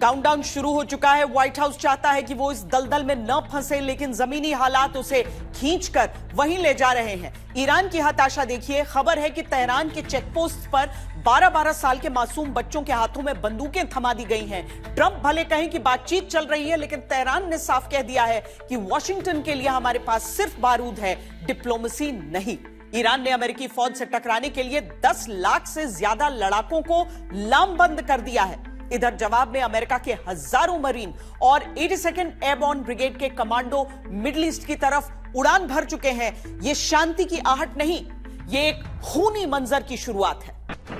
Countdown शुरू हो चुका है। व्हाइट हाउस चाहता है कि वो इस दलदल में न फंसे, लेकिन जमीनी हालात उसे खींचकर वहीं ले जा रहे हैं। ईरान की हताशा देखिए। खबर है कि तेहरान के चेकपोस्ट पर 12-12 साल के मासूम बच्चों के हाथों में बंदूकें थमा दी गई हैं। ट्रंप भले कहें कि बातचीत चल रही है, लेकिन तेहरान ने साफ कह दिया है कि वॉशिंगटन के लिए हमारे पास सिर्फ बारूद है, डिप्लोमेसी नहीं। ईरान ने अमेरिकी फौज से टकराने के लिए 10 लाख से ज्यादा लड़ाकों को लामबंद कर दिया है। इधर जवाब में अमेरिका के हजारों मरीन और 82nd एयरबोर्न ब्रिगेड के कमांडो मिडिल ईस्ट की तरफ उड़ान भर चुके हैं। ये शांति की आहट नहीं, ये एक खूनी मंजर की शुरुआत है।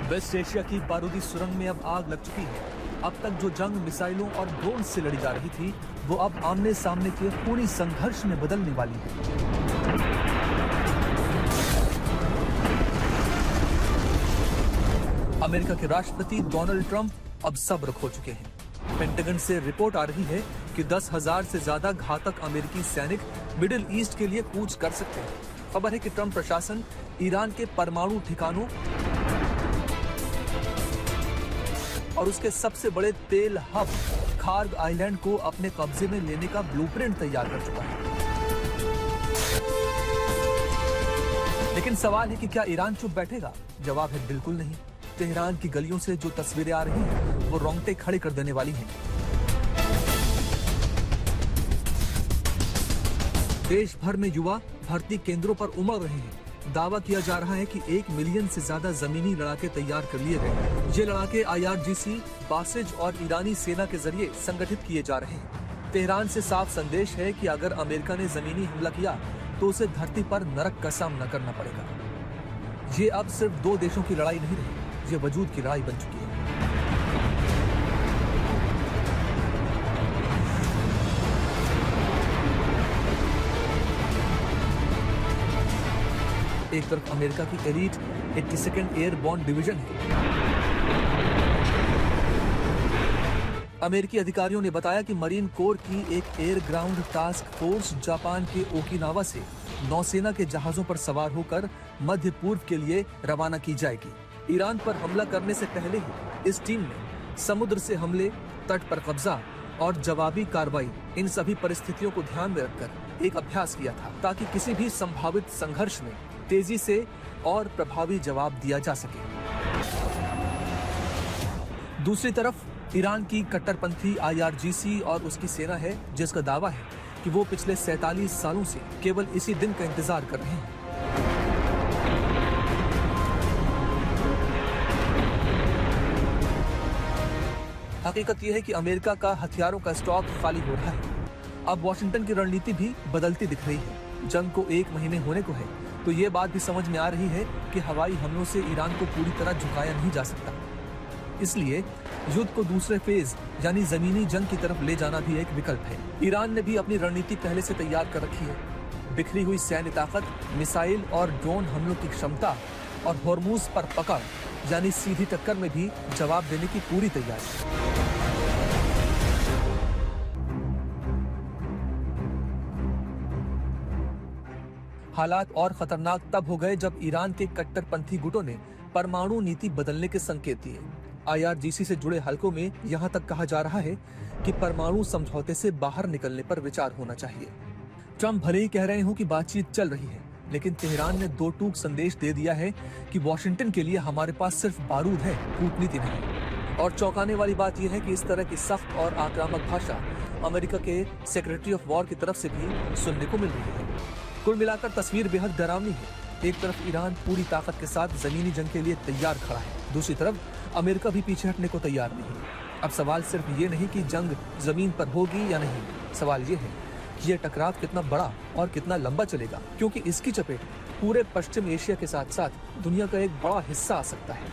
वेस्ट एशिया की बारूदी सुरंग में अब आग लग चुकी है। अब तक जो जंग मिसाइलों और ड्रोन से लड़ी जा रही थी, वो अब आमने सामने के खूनी संघर्ष में बदलने वाली है। अमेरिका के राष्ट्रपति डोनाल्ड ट्रंप अब सब्र खो चुके हैं। पेंटागन से रिपोर्ट आ रही है कि 10,000 से ज्यादा घातक अमेरिकी सैनिक मिडिल ईस्ट के लिए कूच कर सकते हैं। खबर है कि ट्रंप प्रशासन ईरान के परमाणु ठिकानों और उसके सबसे बड़े तेल हब खार्ग आइलैंड को अपने कब्जे में लेने का ब्लूप्रिंट तैयार कर चुका है। लेकिन सवाल है कि क्या ईरान चुप बैठेगा? जवाब है बिल्कुल नहीं। तेहरान की गलियों से जो तस्वीरें आ रही हैं, वो रोंगटे खड़े कर देने वाली हैं। देश भर में युवा भर्ती केंद्रों पर उमड़ रहे हैं। दावा किया जा रहा है कि 1 मिलियन से ज्यादा जमीनी लड़ाके तैयार कर लिए गए। ये लड़ाके IRGC, बासिज और ईरानी सेना के जरिए संगठित किए जा रहे हैं। तेहरान से साफ संदेश है कि अगर अमेरिका ने जमीनी हमला किया तो उसे धरती पर नरक का सामना करना पड़ेगा। ये अब सिर्फ 2 देशों की लड़ाई नहीं रही, ये वजूद की लड़ाई बन चुकी है। एक तरफ अमेरिका की एलीट 82nd एयरबोर्न डिवीजन है। अमेरिकी अधिकारियों ने बताया कि मरीन कोर की एक air ground task force Japan के ओकिनावा से नौसेना के जहाजों पर सवार होकर मध्य पूर्व के लिए रवाना की जाएगी। ईरान पर हमला करने से पहले ही इस टीम ने समुद्र से हमले, तट पर कब्जा और जवाबी कार्रवाई, इन सभी परिस्थितियों को ध्यान में रखकर एक अभ्यास किया था, ताकि किसी भी संभावित संघर्ष में तेजी से और प्रभावी जवाब दिया जा सके। दूसरी तरफ ईरान की कट्टरपंथी IRGC और उसकी सेना है, जिसका दावा है कि वो पिछले 47 सालों से केवल इसी दिन का इंतजार कर रहे हैं। हकीकत यह है कि अमेरिका का हथियारों का स्टॉक खाली हो रहा है। अब वॉशिंगटन की रणनीति भी बदलती दिख रही है। जंग को 1 महीने होने को है, तो ये बात भी समझ में आ रही है कि हवाई हमलों से ईरान को पूरी तरह झुकाया नहीं जा सकता। इसलिए युद्ध को दूसरे फेज यानी जमीनी जंग की तरफ ले जाना भी एक विकल्प है। ईरान ने भी अपनी रणनीति पहले से तैयार कर रखी है। बिखरी हुई सैन्य ताकत, मिसाइल और ड्रोन हमलों की क्षमता और होर्मुज पर पकड़ यानी सीधी टक्कर में भी जवाब देने की पूरी तैयारी। हालात और खतरनाक तब हो गए जब ईरान के कट्टरपंथी गुटों ने परमाणु नीति बदलने के संकेत दिए। IRGC से जुड़े हलकों में यहां तक कहा जा रहा है कि परमाणु समझौते से बाहर निकलने पर विचार होना चाहिए। ट्रंप भले ही कह रहे हो कि बातचीत चल रही है, लेकिन तेहरान ने 2 टूक संदेश दे दिया है कि वॉशिंगटन के लिए हमारे पास सिर्फ बारूद है, कूटनीति नहीं। और चौंकाने वाली बात यह है कि इस तरह की सख्त और आक्रामक भाषा अमेरिका के सेक्रेटरी ऑफ वॉर की तरफ से भी सुनने को मिल रही है। कुल मिलाकर तस्वीर बेहद डरावनी है। एक तरफ ईरान पूरी ताकत के साथ जमीनी जंग के लिए तैयार खड़ा है, दूसरी तरफ अमेरिका भी पीछे हटने को तैयार नहीं। अब सवाल सिर्फ ये नहीं कि जंग जमीन पर होगी या नहीं, सवाल ये है कि ये टकराव कितना बड़ा और कितना लंबा चलेगा, क्योंकि इसकी चपेट पूरे पश्चिम एशिया के साथ साथ दुनिया का एक बड़ा हिस्सा आ सकता है।